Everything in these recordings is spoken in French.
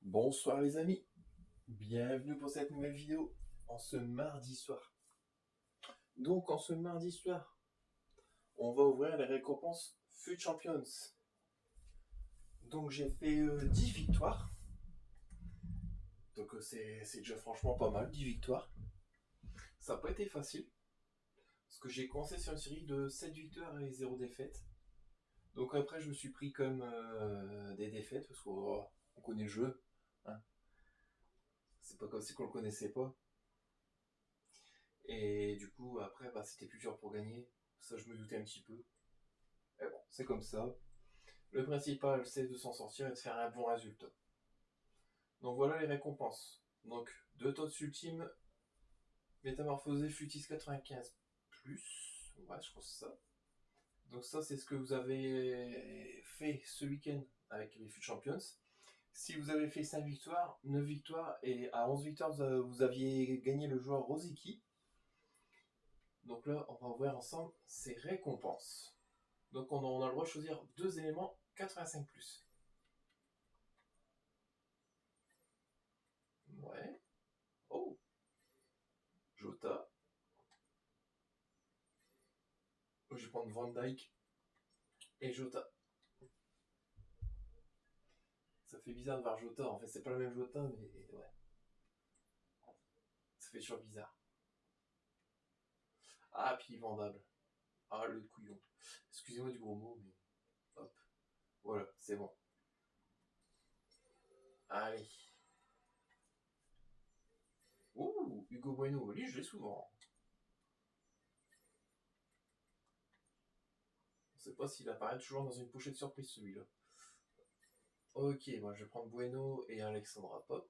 Bonsoir les amis, bienvenue pour cette nouvelle vidéo en ce mardi soir. Donc en ce mardi soir, on va ouvrir les récompenses FUT Champions. Donc j'ai fait 10 victoires. Donc c'est déjà franchement pas mal, 10 victoires. Ça n'a pas été facile, parce que j'ai commencé sur une série de 7 victoires et 0 défaites. Donc après je me suis pris comme des défaites, parce qu'on connaît le jeu. Hein. C'est pas comme si qu'on le connaissait pas. Et du coup, après, c'était plus dur pour gagner. Ça, je me doutais un petit peu. Mais bon, c'est comme ça. Le principal, c'est de s'en sortir et de faire un bon résultat. Donc voilà les récompenses. Donc, 2 TOTS ultimes, métamorphosé Futis 95 plus. Ouais, je crois que c'est ça. Donc ça, c'est ce que vous avez fait ce week-end avec les FUT Champions. Si vous avez fait 5 victoires, 9 victoires, et à 11 victoires, vous aviez gagné le joueur Rosicky. Donc là, on va voir ensemble ces récompenses. Donc on a le droit de choisir 2 éléments 85+. Ouais. Oh, Jota. Je vais prendre Van Dyke et Jota. Ça fait bizarre de voir Jota. En fait, c'est pas le même Jota, mais ouais. Ça fait toujours bizarre. Ah, puis vendable. Ah, le couillon. Excusez-moi du gros mot, mais hop. Voilà, c'est bon. Allez. Ouh, Hugo Bueno. Lui, je l'ai souvent. On sait pas s'il apparaît toujours dans une pochette surprise, celui-là. Ok, moi je vais prendre Bueno et Alexandra Pop.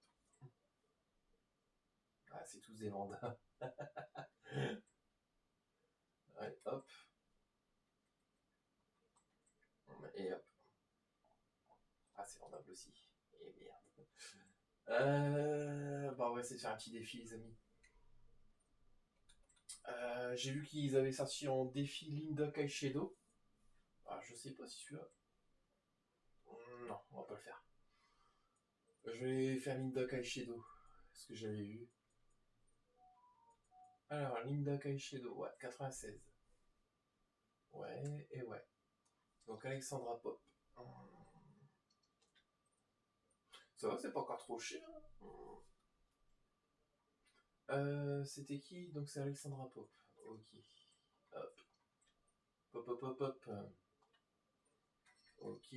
Ah, c'est tous des vendables. Allez, hop. Et hop. Ah, c'est vendable aussi. Et merde. On va essayer de faire un petit défi, les amis. J'ai vu qu'ils avaient sorti en défi Linda Caicedo. Ah, je sais pas si celui-là. Non, on va pas le faire. Je vais faire Linda Caicedo. Ce que j'avais vu. Alors, Linda Caicedo, ouais, 96. Ouais, et ouais. Donc, Alexandra Pop. Ça va, c'est pas encore trop cher. C'était qui? Donc, c'est Alexandra Pop. Ok. Hop. Pop, hop, hop, hop. Ok.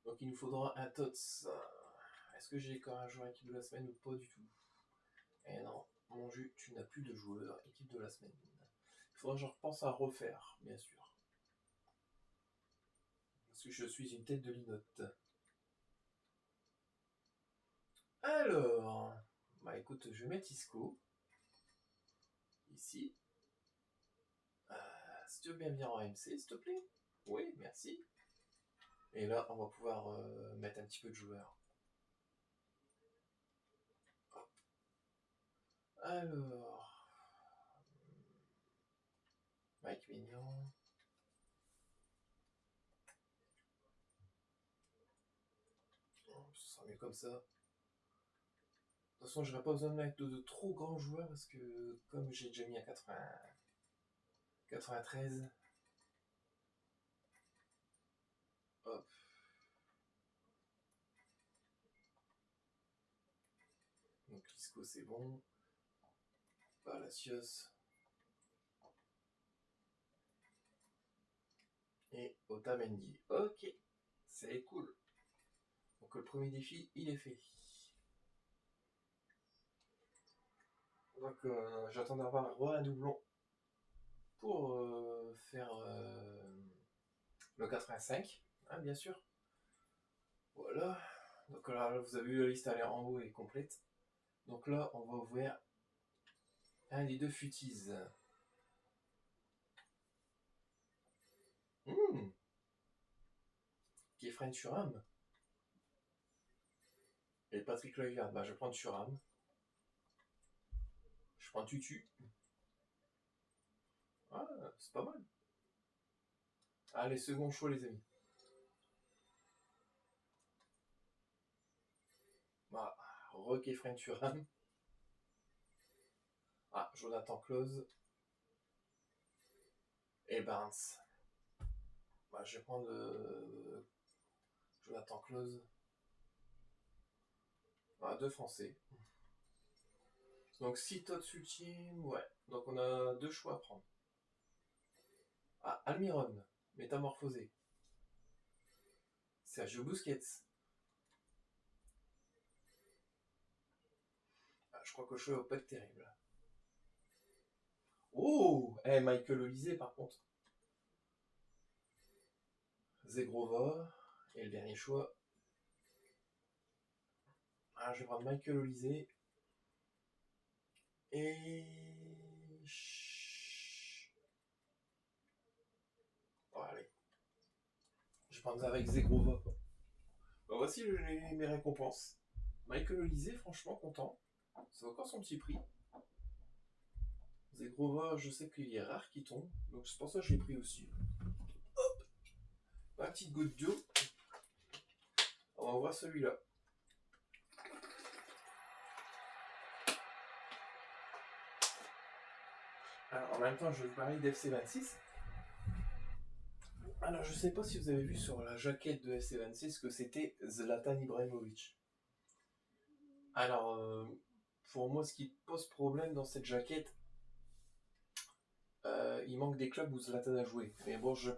Donc, il nous faudra un TOTS. Est-ce que j'ai encore un joueur équipe de la semaine ou pas du tout? Eh non, mon jus, tu n'as plus de joueur équipe de la semaine. Il faudra que je repense à refaire, bien sûr. Parce que je suis une tête de linotte. Alors, bah écoute, je vais mettre Isco. Ici. Si tu veux bien venir en MC, s'il te plaît. Oui, merci. Et là, on va pouvoir mettre un petit peu de joueurs. Hop. Alors, Mike Mignon. Ce sera mieux comme ça. De toute façon, j'aurais pas besoin de mettre de trop grands joueurs parce que comme j'ai déjà mis à 80, 93. Hop. Donc Lisco c'est bon. Palacios. Et Otamendi. Ok. C'est cool. Donc le premier défi, il est fait. Donc j'attends d'avoir un doublon pour faire le 85, hein, bien sûr. Voilà. Donc là, vous avez vu la liste, elle est en haut et complète. Donc là, on va ouvrir un des deux futis. Mmh. Kefren Turam et Patrick Kluivert. Bah, je prends Turam. Je prends Tutu. Ah, c'est pas mal. Allez, second choix, les amis. Rock Efrain Thuram. Ah, Jonathan Klose. Et Barnes. Bah, je vais prendre Jonathan Klose. Ah, 2 Français. Donc si Totsuchim, ouais. Donc on a 2 choix à prendre. Ah, Almiron, métamorphosé. Sergio Busquets. Ah, je crois que le choix va pas être terrible. Oh, Michael Olise par contre. Zegrova. Et le dernier choix. Ah, je vais prendre Michael Olise. Et... Oh, allez. Je vais prendre avec Zegrova. Bah, voici mes récompenses. Michael Olise, franchement content. C'est encore son petit prix. Zegrova, je sais qu'il est rare qu'il tombe. Donc c'est pour ça que je l'ai pris aussi. Hop, ma petite goutte d'eau. On va voir celui-là. Alors en même temps, je vais vous parler d'FC26. Alors je sais pas si vous avez vu sur la jaquette de FC26 que c'était Zlatan Ibrahimovic. Alors pour moi, ce qui pose problème dans cette jaquette, il manque des clubs où Zlatan a joué. Mais bon, je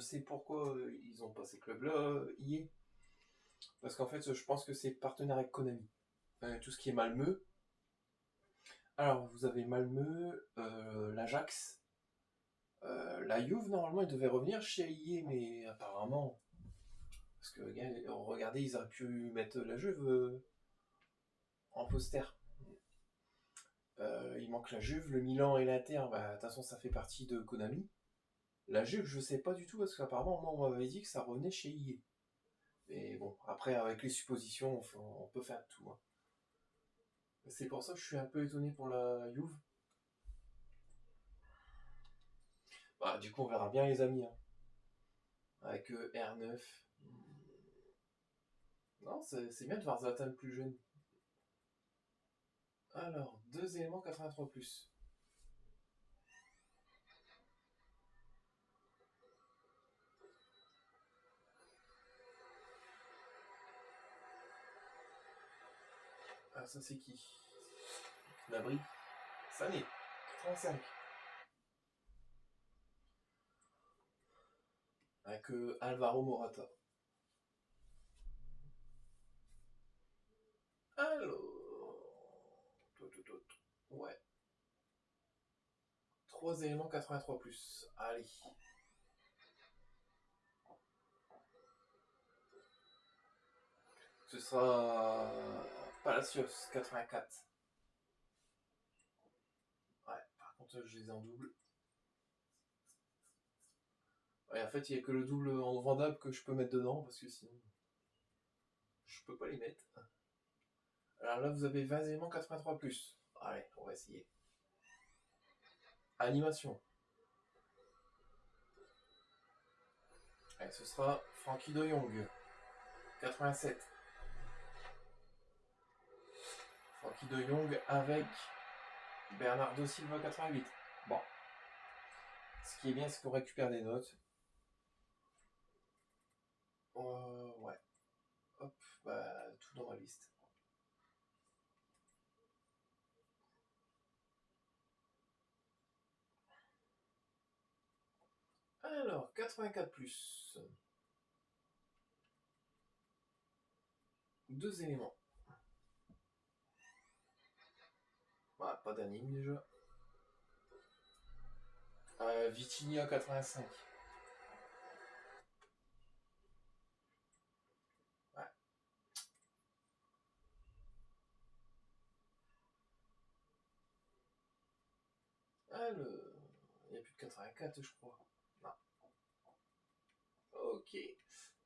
sais pourquoi ils ont pas ces clubs-là hier. Parce qu'en fait, je pense que c'est partenaire avec Konami. Tout ce qui est Malmö. Alors, vous avez Malmö, l'Ajax, la Juve, normalement, ils devaient revenir chez IE, mais apparemment... Parce que, regardez, ils auraient pu mettre la Juve en poster. Il manque la Juve, le Milan et l'Inter, bah, de toute façon, ça fait partie de Konami. La Juve, je sais pas du tout, parce qu'apparemment, moi, on m'avait dit que ça revenait chez IE. Mais bon, après, avec les suppositions, on peut faire tout. Hein. C'est pour ça que je suis un peu étonné pour la Juve. Bah, du coup, on verra bien, les amis. Hein. Avec R9. Non, c'est bien de voir Zlatan plus jeune. Alors, 2 éléments 83+. Ah, ça c'est qui? Gnabry. Sané. 85. Avec Alvaro Morata. Alors... Ouais. 3 éléments 83+. Allez. Ce sera Palacios 84. Ouais, par contre je les ai en double. Ouais, en fait il n'y a que le double en vendable que je peux mettre dedans parce que sinon je peux pas les mettre. Alors là vous avez 20 éléments 83+. Allez, on va essayer. Animation. Allez, ce sera Frankie de Jong. 87. Frankie de Jong avec Bernardo Silva 88. Bon. Ce qui est bien, c'est qu'on récupère des notes. Ouais. Hop, bah, tout dans ma liste. Alors, 84+. 2 éléments. Bah, pas d'anime déjà. Vitinha 85. Ouais. Alors, il n'y a plus de 84, je crois. Non. Ok.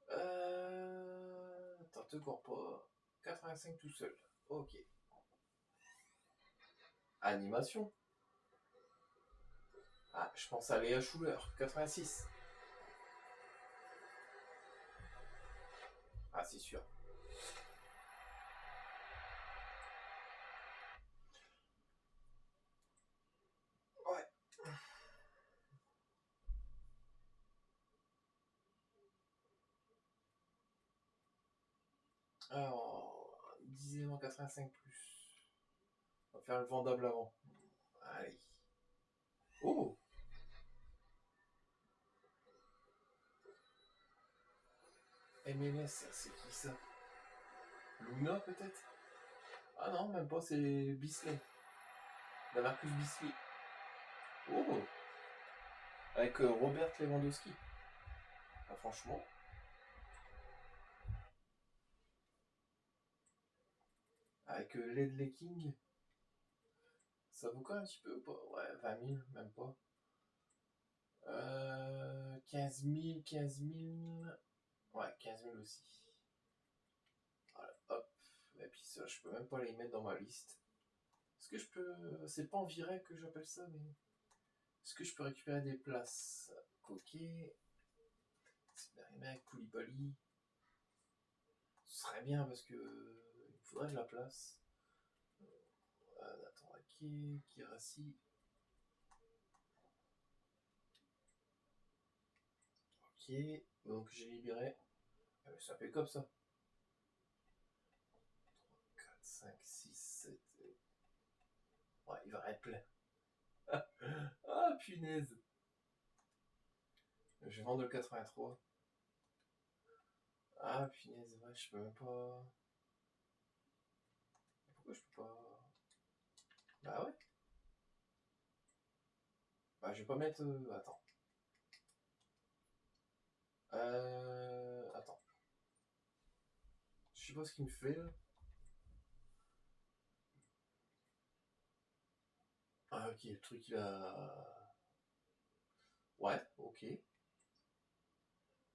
Attends, te cours pas. 85 tout seul. Ok. Animation. Ah, je pense à Léa Schuller. 86. Ah, c'est sûr. Alors, 10 éléments 85 plus. On va faire le vendable avant. Allez. Oh! MLS, c'est qui ça? Luna peut-être? Ah non, même pas, c'est Bisley. La Marcus Bisley. Oh! Avec Robert Lewandowski. Ah, franchement. Avec Ledley King. Ça vaut quoi un petit peu ou pas? Ouais, 20 000, même pas. 15 000, 15 000. Ouais, 15 000 aussi. Voilà, hop. Et puis ça, je peux même pas les mettre dans ma liste. Est-ce que je peux... C'est pas en virée que j'appelle ça, mais... Est-ce que je peux récupérer des places? Ok. C'est bien avec Koulibaly. Ce serait bien parce que... Il faudrait de la place. Attends, Kirassi. Ok. Donc j'ai libéré. Ça fait comme ça. 4, 5, 6, 7. Ouais, il va être plein. Ah, punaise. Je vais vendre le 83. Ah, punaise, ouais, je peux même pas. Pourquoi je peux pas. Bah ouais. Bah, je vais pas mettre. Attends. Attends. Je sais pas ce qu'il me fait là. Ah, ok, le truc il a. Ouais, ok.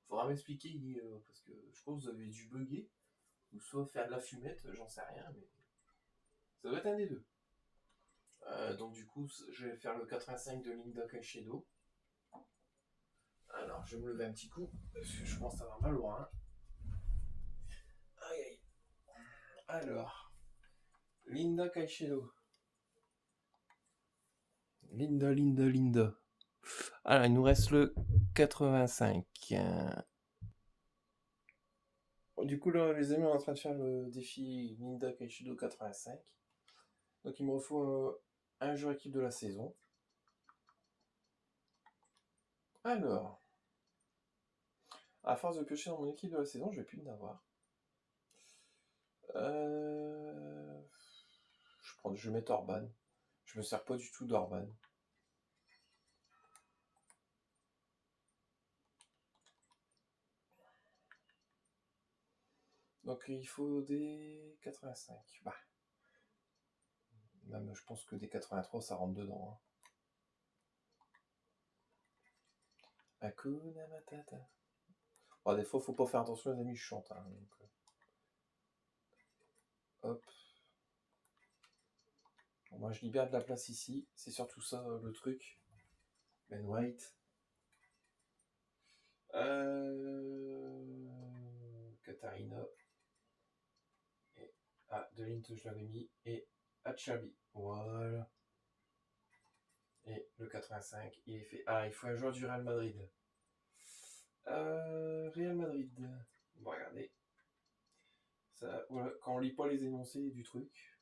Faudra m'expliquer parce que je pense que vous avez dû bugger. Ou soit faire de la fumette, j'en sais rien, mais. Ça doit être un des deux. Donc du coup, je vais faire le 85 de Linda Caicedo. Alors, je vais me lever un petit coup, parce que je pense avoir mal au rein. Aïe aïe. Alors, Linda Caicedo. Linda. Alors, il nous reste le 85. Du coup, là, les amis, on est en train de faire le défi Linda Caicedo 85. Donc, il me faut un joueur équipe de la saison. Alors, à force de piocher dans mon équipe de la saison, je vais plus en avoir. Je vais mettre Orban. Je me sers pas du tout d'Orban. Donc il faut des 85. Bah. Même je pense que des 83 ça rentre dedans. Hein. Hakuna Matata. Bon, des fois faut pas faire attention les amis, je chante. Hein, donc, hop. Bon, moi je libère de la place ici. C'est surtout ça le truc. Ben White. Katarina. Et, de Lint je l'avais mis. Et Achabi. Voilà. Et le 85, il est fait. Ah, il faut un joueur du Real Madrid. Real Madrid. Bon, regardez. Ça, voilà, quand on lit pas les énoncés du truc.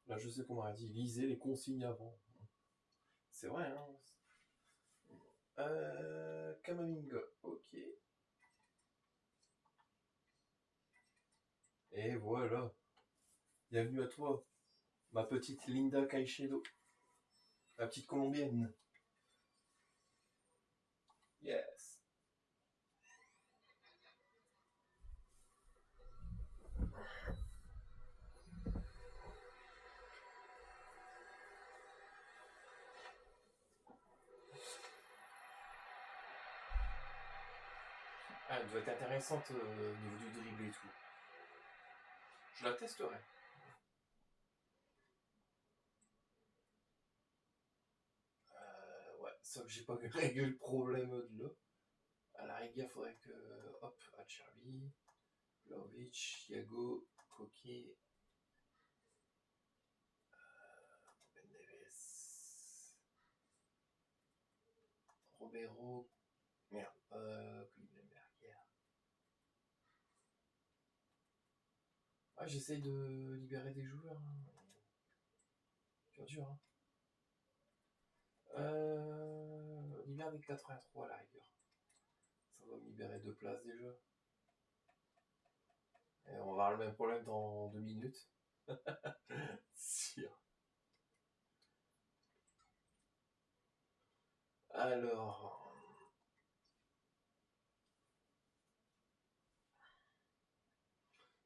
Là, je sais qu'on m'a dit, lisez les consignes avant. C'est vrai, hein. Kamavinga, ok. Et voilà. Bienvenue à toi, ma petite Linda Caicedo. La petite colombienne. Yes. Ah, elle doit être intéressante au niveau du dribble et tout. Je la testerai. Ouais, sauf que j'ai pas réglé le problème de là. À la rigueur, faudrait que. Hop, Acerbi, Vlahovic, Thiago, Coquet, Ben Neves, Robero. Merde, Kulenberg. Ah, j'essaye de libérer des joueurs. Dur, dur. Libère des 83 à la rigueur. Ça va me libérer 2 places déjà. Et on va avoir le même problème dans 2 minutes. Sûr. Alors.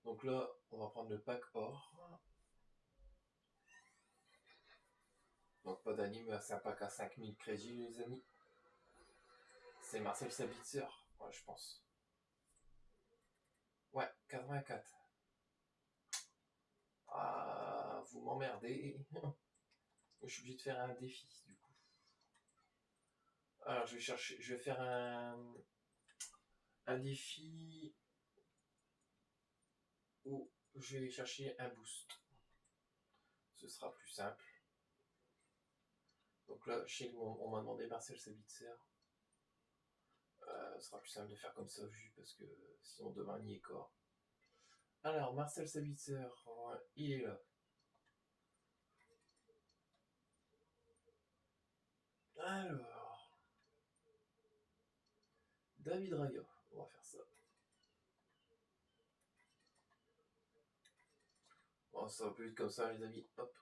Donc là, on va prendre le pack or. Donc pas d'anime, c'est un pack à 5000 crédits les amis. C'est Marcel Sabitzer, ouais, je pense. Ouais, 84. Ah, vous m'emmerdez. Je suis obligé de faire un défi du coup. Alors je vais faire un défi où je vais chercher un boost. Ce sera plus simple. Donc là, je sais qu'on m'a demandé Marcel Sabitzer. Ce sera plus simple de faire comme ça vu parce que sinon demain il est corps. Alors Marcel Sabitzer, il est là. Alors David Raya, on va faire ça. Bon, ça va plus vite comme ça les amis. Hop.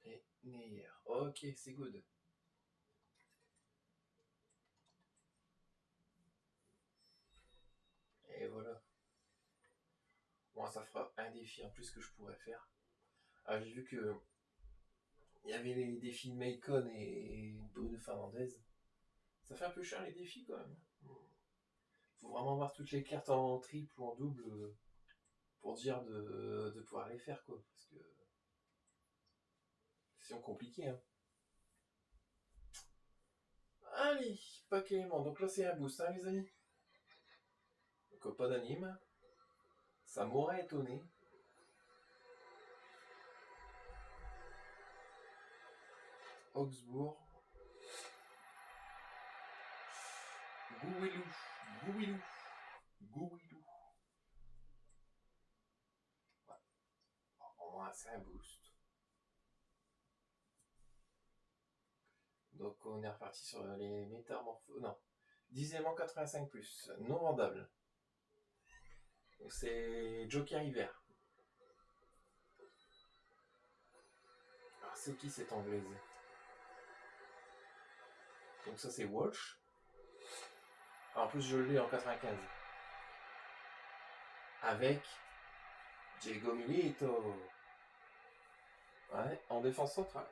Et Neyer. Ok, c'est good. Et voilà. Bon, ça fera un défi en plus que je pourrais faire. Ah, j'ai vu que il y avait les défis de Macon et Bruno Fernandez. Ça fait un peu cher les défis quand même. Faut vraiment avoir toutes les cartes en triple ou en double pour dire de pouvoir les faire quoi. Parce que c'est compliqué hein. Allez, paquet élément. Donc là c'est un boost hein les amis. Donc pas d'anime. Ça m'aurait étonné. Augsbourg. Gouilou. Gouilou. Gouilou. Ouais. Au moins c'est un boost. Donc on est reparti sur les métamorphoses. Non. 10 éléments 85 plus. Non vendable. Donc c'est Joker hiver. Alors c'est qui cette anglaise? Donc ça c'est Walsh. En plus je l'ai en 95. Avec Diego Milito. Ouais, en défense centrale.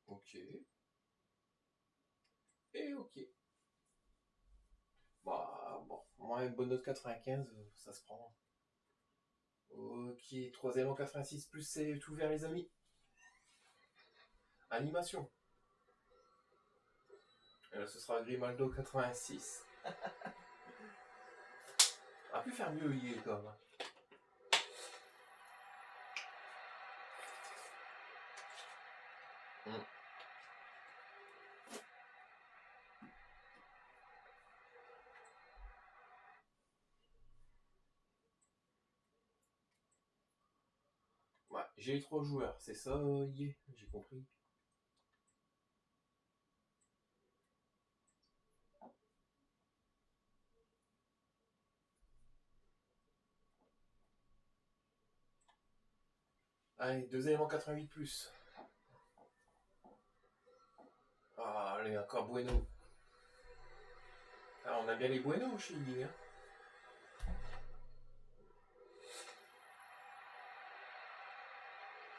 Ok. Et ok. Bah bon, moi une bonne note 95, ça se prend. Ok, troisième en 86 plus c'est tout ouvert les amis. Animation. Et là ce sera Grimaldo 86. On a pu faire mieux hier quand même. Ouais, j'ai les 3 joueurs, c'est ça, yeah, j'ai compris. Allez, 2 éléments 88 plus. Ah, allez, encore Bueno. Ah, on a bien les Bueno chez Ying. Hein.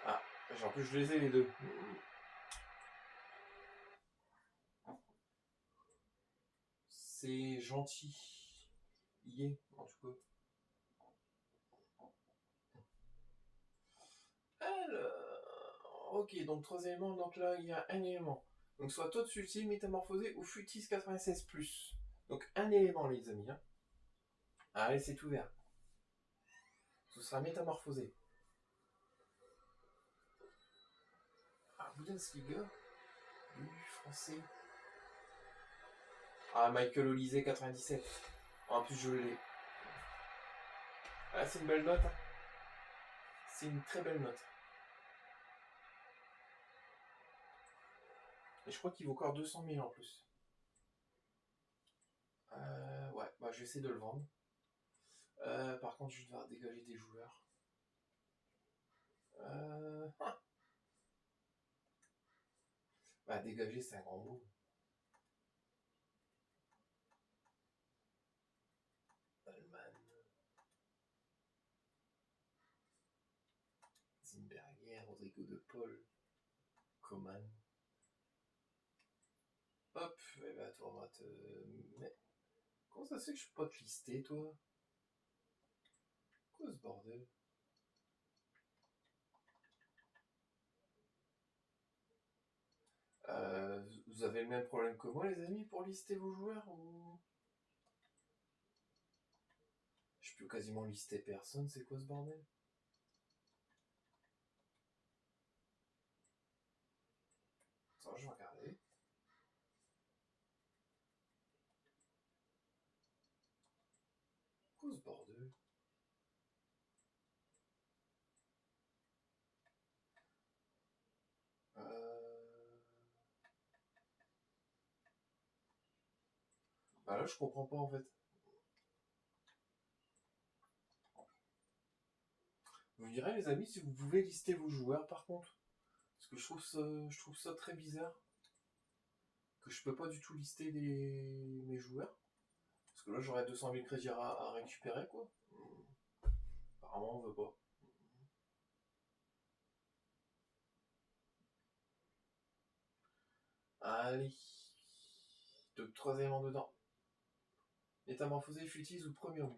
Ah, en plus je les ai les deux. C'est gentil. Yeah, en tout cas. Alors, ok, donc 3 éléments, donc là il y a un élément. Donc soit Todd Sulti, métamorphosé ou Futis 96 plus. Donc un élément les amis. Hein. Allez, c'est ouvert. Ce sera métamorphosé. Ah, Bundesliga. Oui, français. Ah, Michael Olysée, 97. En plus, je l'ai. Ah, c'est une belle note. Hein. C'est une très belle note. Et je crois qu'il vaut encore 200 000 en plus. Ouais, bah je vais essayer de le vendre. Par contre, je vais devoir dégager des joueurs. Bah, dégager, c'est un grand mot. Allemagne. Zimberger, Rodrigo de Paul. Coman. Hop, et bah toi, on va te. Mais. Comment ça se fait que je peux pas te lister, toi? Quoi ce bordel? Vous avez le même problème que moi, les amis, pour lister vos joueurs ou... Je peux quasiment lister personne, c'est quoi ce bordel? Attends, je vais regarder. Quoi ce bordel? Bah là, je comprends pas en fait. Vous me direz, les amis, si vous pouvez lister vos joueurs par contre. Parce que je trouve ça très bizarre. Que je peux pas du tout lister mes joueurs. Parce que là, j'aurais 200 000 crédits à récupérer, quoi. Apparemment, on veut pas. Allez. Donc, troisième en dedans. Métamorphosé, futise ou premium?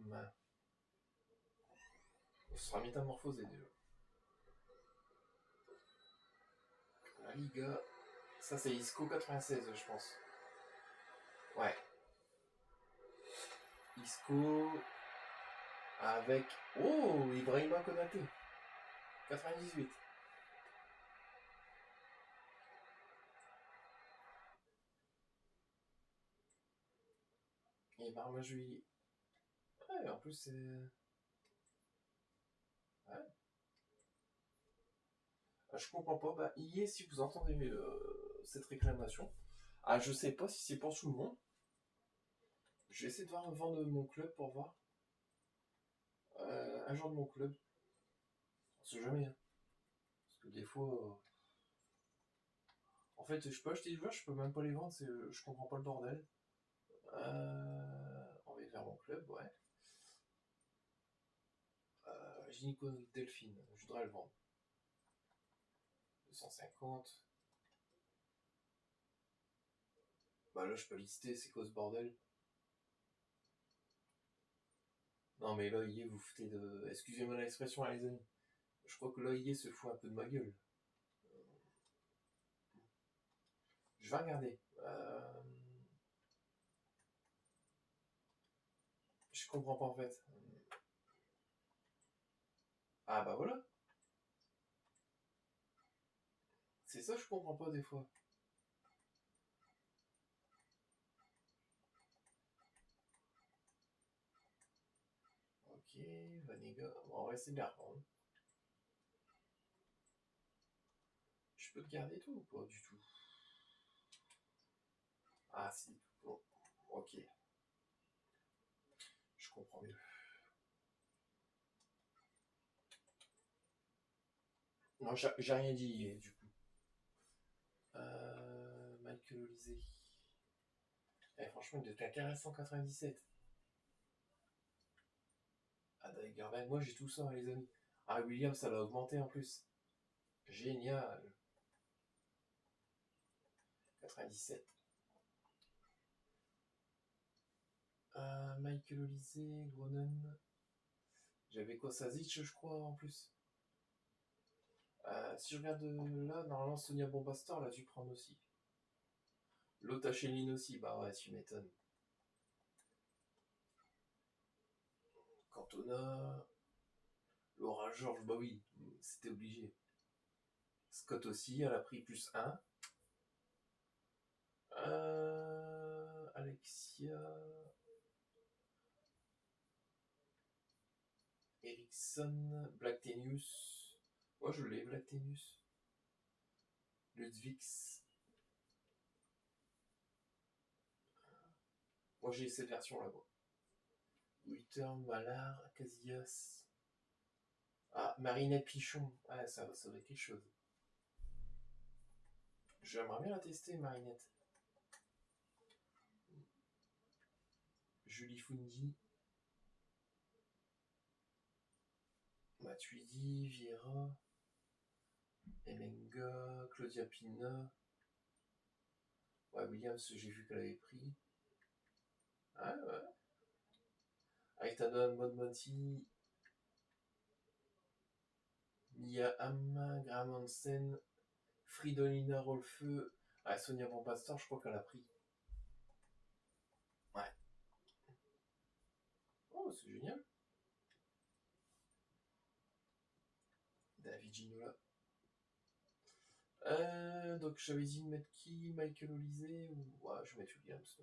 Ce sera métamorphosé déjà. La Liga. Ça, c'est Isco 96, je pense. Ouais. Isco. Avec. Oh, Ibrahima Konaté. 98. Et Barma Juillet. Ouais, en plus, c'est. Ouais. Ah, je comprends pas. Bah, hier, si vous entendez cette réclamation, ah, je sais pas si c'est pour tout le monde. Je vais essayer de voir un vendre mon club pour voir. Un genre de mon club. On sait jamais. Hein. Parce que des fois. En fait, je peux acheter des joueurs, je peux même pas les vendre, je comprends pas le bordel. On va vers mon club, ouais. Gynéco Delphine, je voudrais le vendre. 250. Bah là, je peux lister, c'est quoi ce bordel? Non, mais là, vous foutez de. Excusez-moi l'expression, les amis. Je crois que là, se fout un peu de ma gueule. Je vais regarder. Je comprends pas en fait. Ah bah voilà. C'est ça, je comprends pas des fois. Ok, Vanega. Bon, on va essayer de la reprendre. Je peux te garder tout ou pas du tout? Ah si, bon. Ok. Je comprends mieux. Non, j'ai rien dit du coup. Michael Olysée. Eh, franchement, il était à 497. Ah, Dagerman, moi j'ai tout ça, hein, les amis. Ah, William, ça l'a augmenté en plus. Génial. 97. Michael Olysée, Gronen. J'avais quoi, Sazic, je crois, en plus. Si je regarde là, normalement, Sonia Bombastor, là, tu prends aussi. Lota Chéline aussi, bah ouais, tu m'étonnes. Cantona. Laura Georges, bah oui, c'était obligé. Scott aussi, elle a pris +1. Alexia. Ericsson, Black Tenius. Moi je l'ai, Black Tenius. Ludwix. Moi j'ai cette version là-bas. Witter, Malard, Casillas. Ah, Marinette Pichon. Ah, ça doit être quelque chose. J'aimerais bien la tester, Marinette. Julie Fundi. Matuidi, Vieira. Emenga, Claudia Pina. Ouais, Williams, j'ai vu qu'elle avait pris. Ah ouais. Aitana Modmonti. Mia Hamm, Graham Hansen. Fridolina Rolfeu. Ah, Sonia Bonpastor, je crois qu'elle a pris. Ouais. Oh, c'est génial. David Ginola. Donc j'avais dit de mettre qui? Michael Olysée ou... Ouais, je vais mettre Williams.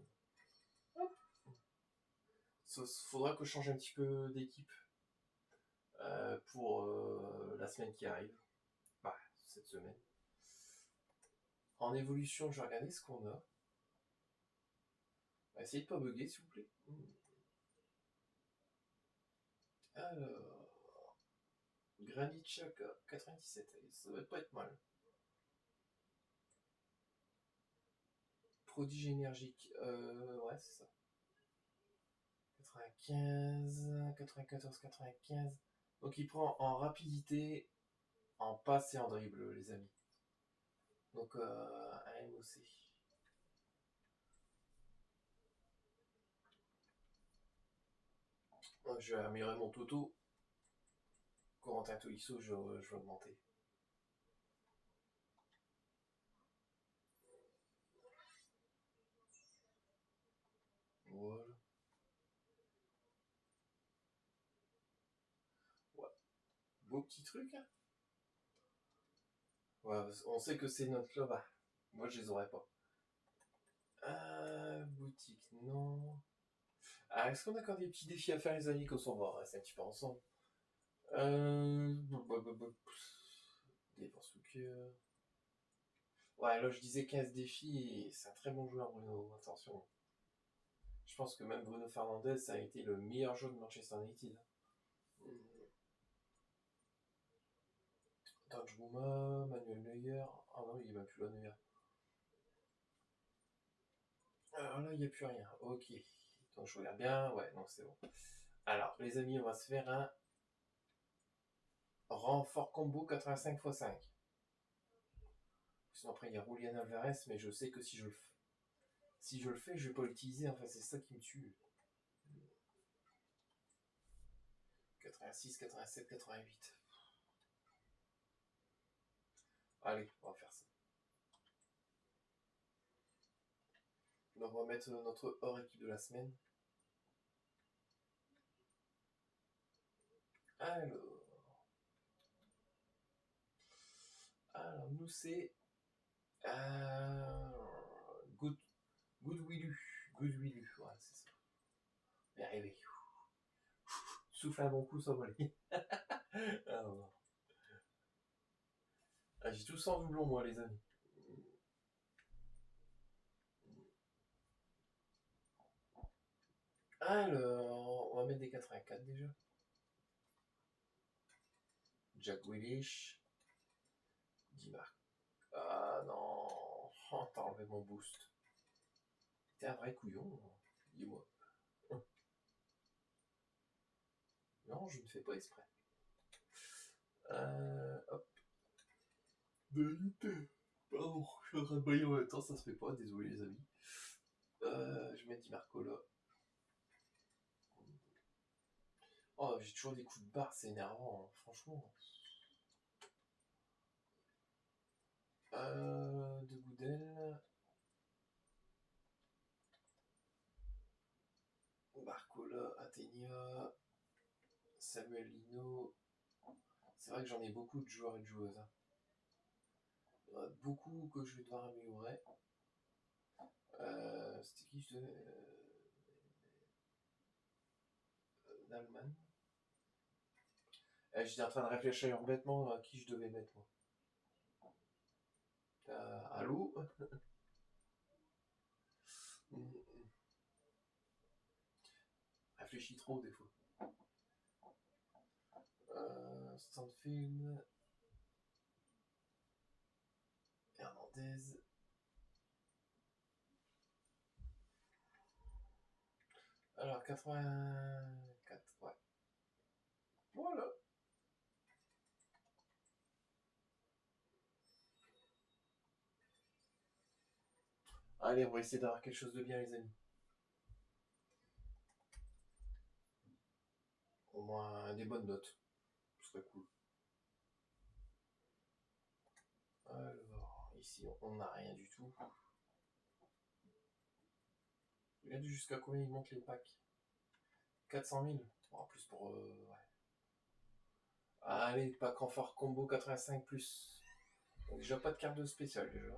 Faudra que je change un petit peu d'équipe pour la semaine qui arrive. Bah, cette semaine. En évolution, je vais regarder ce qu'on a. Essayez de pas bugger, s'il vous plaît. Alors... Granit Xhaka, 97. Ça va pas être mal. Prodige énergique. Ouais, c'est ça. 95, 94, 95. Donc il prend en rapidité, en passe et en dribble, les amis. Donc un MOC. Donc, je vais améliorer mon Toto. Corentin Tolisso, je vais augmenter. Voilà. Ouais. Beau petit truc, hein. Ouais, on sait que c'est notre club. Ah, moi, je les aurais pas. Boutique, non. Ah, est-ce qu'on a encore des petits défis à faire, les amis, qu'on s'en va rester un petit peu ensemble? Défense ou cœur. Ouais, là je disais 15 défis et c'est un très bon joueur, Bruno. Attention. Je pense que même Bruno Fernandes a été le meilleur joueur de Manchester United. Danjuma, Manuel Neuer. Ah non, il est même plus là, Neuer. Alors là, il n'y a plus rien. Ok. Donc je regarde bien. Ouais, non, c'est bon. Alors, les amis, on va se faire un renfort combo 85x5. Sinon, après, il y a Julian Alvarez, mais je sais que si je le fais, je vais pas l'utiliser. Enfin, c'est ça qui me tue. 86, 87, 88. Allez, on va faire ça. Donc on va mettre notre hors équipe de la semaine. Alors nous c'est Good Willu. Good Willu, ouais, c'est ça. On va y arriver. Souffle un bon coup sans voler. J'ai tout sans doublon, moi, les amis. Alors, on va mettre des 84 déjà. Jack Grealish. Dimark. Ah non. Oh, t'as enlevé mon boost. T'es un vrai couillon, dis-moi. Non, je ne fais pas exprès. Hop. Pardon, je suis en train de bailler en même temps, ça se fait pas, désolé les amis. Je vais mettre Di Marco là. Oh, j'ai toujours des coups de barre, c'est énervant, hein, franchement. De Goudel. Barcola, Athénia. Samuel Lino. C'est vrai que j'en ai beaucoup de joueurs et de joueuses. Hein. Il y en a beaucoup que je vais devoir améliorer. C'était qui je devais... Nalman. J'étais en train de réfléchir bêtement à qui je devais mettre, moi. Allô. Réfléchis trop, des fois. Stanfield. Hernandez. Alors, 84, ouais. Voilà. Allez, on va essayer d'avoir quelque chose de bien, les amis. Au moins des bonnes notes. Ce serait cool. Alors, ici, on n'a rien du tout. Regardez jusqu'à combien ils montent les packs. 400 000. Bon, en plus pour... ouais. Allez, pack en phare combo 85+. Donc déjà pas de carte de spécial, déjà.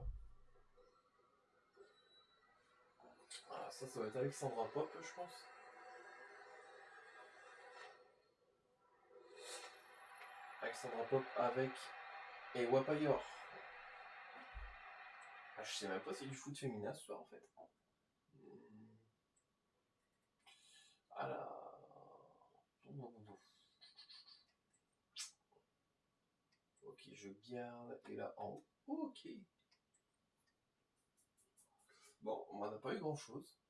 Ah, ça va être Alexandra Pop, je pense. Alexandra Pop avec... Et Wapayor. Ah, je sais même pas si c'est du foot féminin ce soir, en fait. Alors... Ok, je garde. Et là, en haut. Ok. Bon, on n'en a pas eu grand-chose.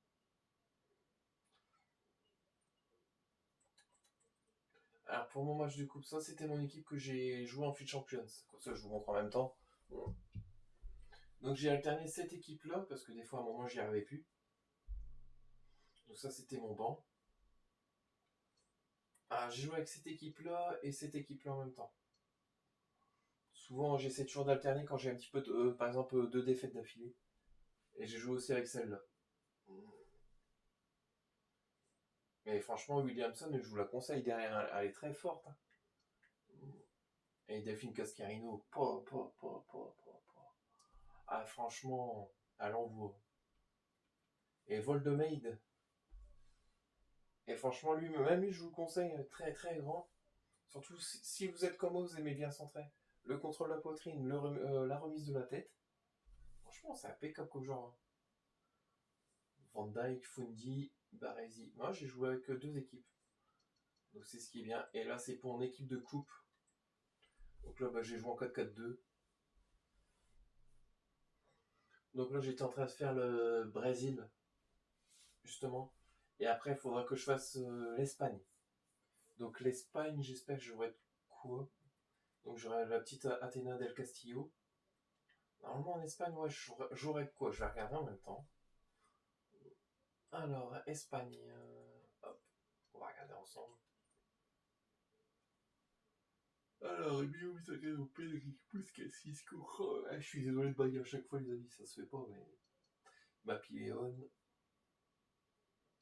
Alors, pour mon match de coupe, ça, c'était mon équipe que j'ai joué en FUT Champions. Comme ça, je vous montre en même temps. Bon. Donc, j'ai alterné cette équipe-là, parce que des fois, à un moment, j'y arrivais plus. Donc, ça, c'était mon banc. Ah, j'ai joué avec cette équipe-là et cette équipe-là en même temps. Souvent, j'essaie toujours d'alterner quand j'ai un petit peu, par exemple, 2 défaites d'affilée. Et j'ai joué aussi avec celle-là. Mais franchement, Williamson, je vous la conseille derrière, elle est très forte. Hein. Et Delphine Cascarino, Ah, franchement, elle envoie. Et Voldemaid. Et franchement, même lui, je vous le conseille, très très grand. Surtout si vous êtes comme moi, vous aimez bien centrer. Le contrôle de la poitrine, la remise de la tête. Franchement, c'est impeccable comme genre. Van Dyke, Fundi, Baresi. Moi, j'ai joué avec 2 équipes. Donc c'est ce qui est bien. Et là, c'est pour une équipe de coupe. Donc là, j'ai joué en 4-4-2. Donc là, j'étais en train de faire le Brésil, justement. Et après, il faudra que je fasse l'Espagne. Donc l'Espagne, j'espère que j'aurai quoi. Donc j'aurai la petite Athéna del Castillo. Normalement, en Espagne, ouais, j'aurai quoi. Je vais regarder en même temps. Alors, Espagne. Hop, on va regarder ensemble. Alors, Emilio Misagano, Pedri, Puskas, Cisco. Oh, je suis désolé de bailler à chaque fois, les amis, ça se fait pas, mais. Mapileon,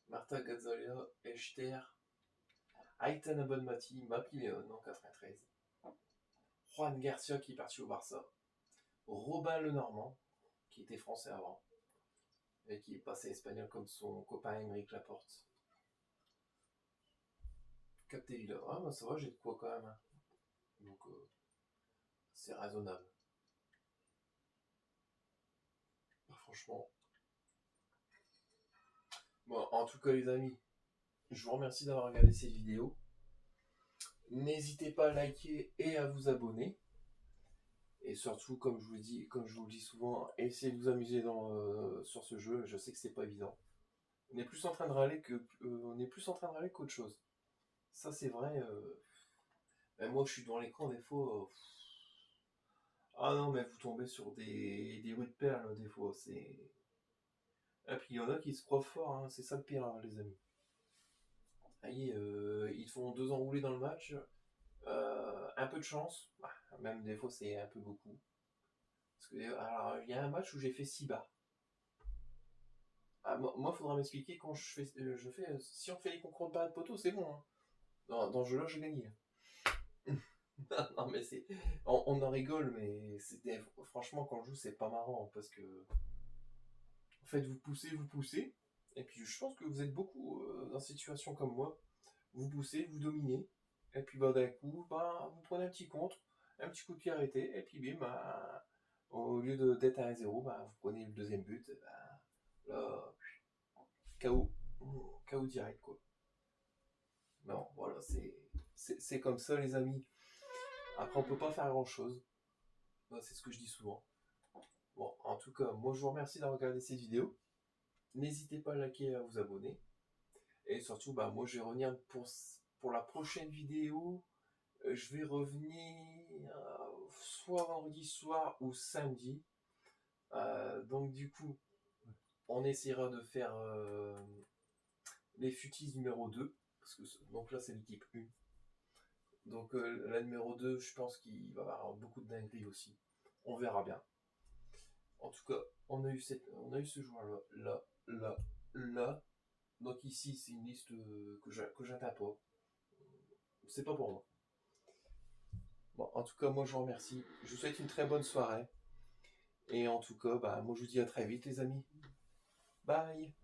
Marta Gazzalia, Echter, Aitana Bonmati, Mapileon en 93. Juan Garcia qui est parti au Barça. Robin Lenormand, qui était français avant, et qui est passé espagnol comme son copain Émeric Laporte. Capdevila, ah bah ça va, j'ai de quoi quand même. Hein. Donc c'est raisonnable. Franchement. Bon, en tout cas les amis, je vous remercie d'avoir regardé cette vidéo. N'hésitez pas à liker et à vous abonner. Et surtout, comme je vous le dis souvent, essayez de vous amuser sur ce jeu. Je sais que c'est pas évident. On est plus en train de râler qu'autre chose. Ça c'est vrai. Même moi, je suis devant l'écran des fois. Ah non, mais vous tombez sur des rues de perles des fois. Et puis il y en a qui se croient forts. Hein, c'est ça le pire, hein, les amis. Allez, ils font 2 enroulés dans le match. Un peu de chance. Bah, même des fois, c'est un peu beaucoup. Parce que, alors, il y a un match où j'ai fait 6 barres. Ah, moi, faudra m'expliquer quand je fais si on fait les concours de barres de poteau, c'est bon. Hein. Dans ce jeu-là, j'ai gagné. Non, mais c'est... On en rigole, mais c'était... Franchement, quand je joue, c'est pas marrant, parce que... En fait, vous poussez, et puis je pense que vous êtes beaucoup dans cette situation comme moi. Vous poussez, vous dominez, et puis bah, d'un coup, bah, vous prenez un petit contre, un petit coup de pied arrêté, et puis bim, bah, au lieu d'être à 1-0, bah, vous prenez le deuxième but, bah, là, KO. KO direct, quoi. Non, voilà, c'est comme ça, les amis. Après, on peut pas faire grand-chose. Bah, c'est ce que je dis souvent. Bon, en tout cas, moi, je vous remercie d'avoir regardé cette vidéo. N'hésitez pas à liker et à vous abonner. Et surtout, bah, moi, je vais revenir pour la prochaine vidéo. Je vais revenir soit vendredi soir ou samedi. Donc, du coup, on essaiera de faire les futis numéro 2. Parce que, donc là, c'est l'équipe 1. Donc, la numéro 2, je pense qu'il va y avoir beaucoup de dingueries aussi. On verra bien. En tout cas, on a eu ce joueur-là, là. Donc ici, c'est une liste que j'atteins pas. C'est pas pour moi. Bon, en tout cas, moi je vous remercie. Je vous souhaite une très bonne soirée. Et en tout cas, bah, moi je vous dis à très vite, les amis. Bye!